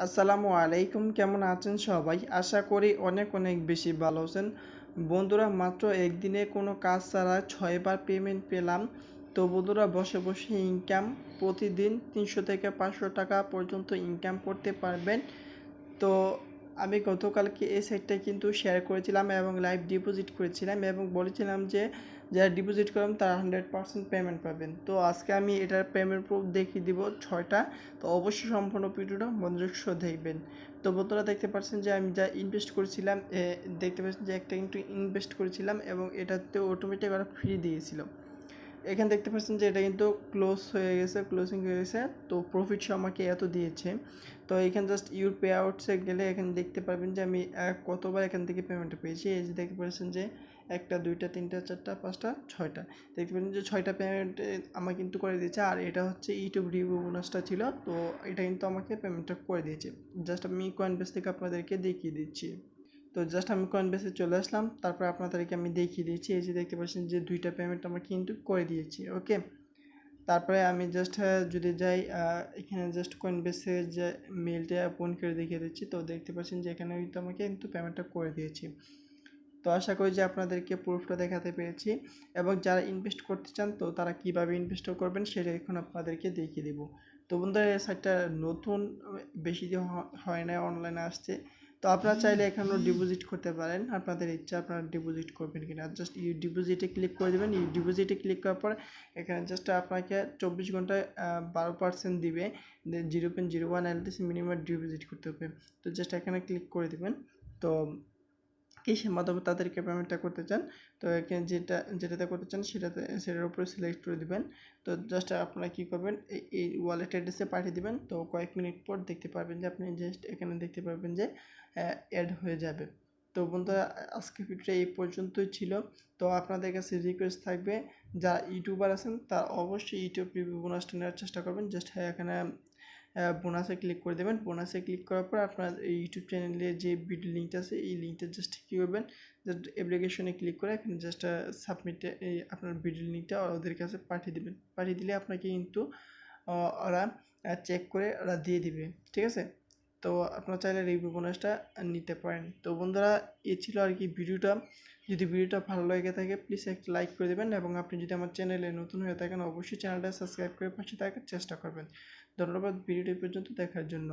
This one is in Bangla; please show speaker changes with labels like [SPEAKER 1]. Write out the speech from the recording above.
[SPEAKER 1] আসসালামু আলাইকুম, কেমন আছেন সবাই? আশা করি অনেক অনেক বেশি ভালো আছেন। বন্ধুরা, মাত্র একদিনে কোনো কাজ ছাড়া 6বার পেমেন্ট পেলাম। তো বন্ধুরা, বসে বসে ইনকাম প্রতিদিন 300 থেকে 500 টাকা পর্যন্ত ইনকাম করতে পারবেন। তো আমি গতকালকে এই সাইটটা কিন্তু শেয়ার করেছিলাম এবং লাইভ ডিপোজিট করেছিলাম এবং বলেছিলাম যে যারা ডিপোজিট করবেন তারা 100% পেমেন্ট পাবেন। তো আজকে আমি এটার পেমেন্ট প্রুফ দেখিয়ে দিব 6টা। তো অবশ্যই সম্পূর্ণ ভিডিওটা মনোযোগ সহ দেখবেন। তো বন্ধুরা, দেখতে পাচ্ছেন যে আমি যা ইনভেস্ট করেছিলাম, দেখতে পাচ্ছেন যে একটা কিন্তু ইনভেস্ট করেছিলাম এবং এটাতে অটোমেটিক ওরা ফ্রি দিয়েছিল। এখানে দেখতে পাচ্ছেন যে এটা কিন্তু ক্লোজ হয়ে গেছে, ক্লোজিং হয়ে গেছে। তো প্রফিট সহ আমাকে এত দিয়েছে। তো এখানে জাস্ট ইউর পে আউটসে গেলে এখানে দেখতে পারবেন যে আমি কতবার এখান থেকে পেমেন্ট পেয়েছি। এই যে দেখতে পাচ্ছেন যে 1টা 2টা 3টা 4টা 5টা 6টা, দেখতে পাচ্ছেন যে 6টা পেমেন্ট আমাকে কিন্তু করে দিয়েছে। আর এটা হচ্ছে ইউটিউব রিভিউ বোনাসটা ছিল, তো এটা কিন্তু আমাকে পেমেন্টটা করে দিয়েছে। জাস্ট আমি কয়েনবেস থেকে আপনাদেরকে দেখিয়ে দিচ্ছি। তো জাস্ট আমি কয়েনবেসে চলে আসলাম, তারপর আপনাদেরকে আমি দেখিয়ে দিয়েছি। এই যে দেখতে পাচ্ছেন যে 2টা পেমেন্ট আমরা কিন্তু করে দিয়েছি। ওকে, তারপরে আমি জাস্ট যদি যাই এখানে জাস্ট কয়েনবেসে যে মেলটা ওপেন করে দেখিয়ে দিচ্ছি। তো দেখতে পাচ্ছেন যে এখানে কিন্তু আমাকে কিন্তু পেমেন্টটা করে দিয়েছি। তো আশা করি যে আপনাদেরকে প্রুফটা দেখাতে পেরেছি এবং যারা ইনভেস্ট করতে চান তো তারা কীভাবে ইনভেস্ট করবেন সেটা এখন আপনাদেরকে দেখিয়ে দেবো। তো বন্ধুরা, এই সাইটটা নতুন, বেশি দিন হয় না, অনলাইনে আসছে। তো আপনারা চাইলে এখানেও ডিপোজিট করতে পারেন, আপনাদের ইচ্ছা আপনারা ডিপোজিট করবেন কিনা। জাস্ট ইউ ডিপোজিটে ক্লিক করে দেবেন। ইউ ডিপোজিটে ক্লিক করার পর এখানে জাস্ট আপনাকে 24 ঘন্টায় 12% দিবে। 0.01 এলটিসি মিনিমাম ডিপোজিট করতে হবে। তো জাস্ট এখানে ক্লিক করে দেবেন। তো কিসের মাধ্যমে তাদেরকে পেমেন্টটা করতে চান, তো এখানে যেটাতে করতে চান সেটার উপরে সিলেক্ট করে দিবেন। তো জাস্ট আপনারা কী করবেন, এই ওয়ালেট অ্যাড্রেসে পাঠিয়ে দিবেন। তো কয়েক মিনিট পর দেখতে পারবেন যে আপনি জাস্ট এখানে দেখতে পারবেন যে অ্যাড হয়ে যাবে। তো বন্ধুরা, আজকে ভিডিওটা এই পর্যন্তই ছিল। তো আপনাদের কাছে রিকোয়েস্ট থাকবে, যারা ইউটিউবার আছেন তারা অবশ্যই ইউটিউব রিভিউ বোনাসটা নেওয়ার চেষ্টা করবেন। জাস্ট এখানে বোনাসে ক্লিক করে দেবেন। বোনাসে ক্লিক করার পর আপনার এই ইউটিউব চ্যানেলের যে ভিডিও লিঙ্কটা আছে এই লিঙ্কটা জাস্ট কী করবেন, জাস্ট অ্যাপ্লিকেশনে ক্লিক করে এখানে জাস্ট সাবমিটে এই আপনার ভিডিও লিঙ্কটা ওদের কাছে পাঠিয়ে দেবেন। পাঠিয়ে দিলে আপনাকে কিন্তু ওরা চেক করে ওরা দিয়ে দিবে। ঠিক আছে? তো আপনারা চাইলে রিভিউ বোনাসটা নিতে পারেন। তো বন্ধুরা, এ ছিল আর কি ভিডিওটা। যদি ভিডিওটা ভালো লেগে থাকে প্লিজ একটা লাইক করে দেবেন এবং আপনি যদি আমার চ্যানেলে নতুন হয়ে থাকেন অবশ্যই চ্যানেলটা সাবস্ক্রাইব করে পাশে থাকার চেষ্টা করবেন। ধন্যবাদ ভিডিওটি পর্যন্ত দেখার জন্য।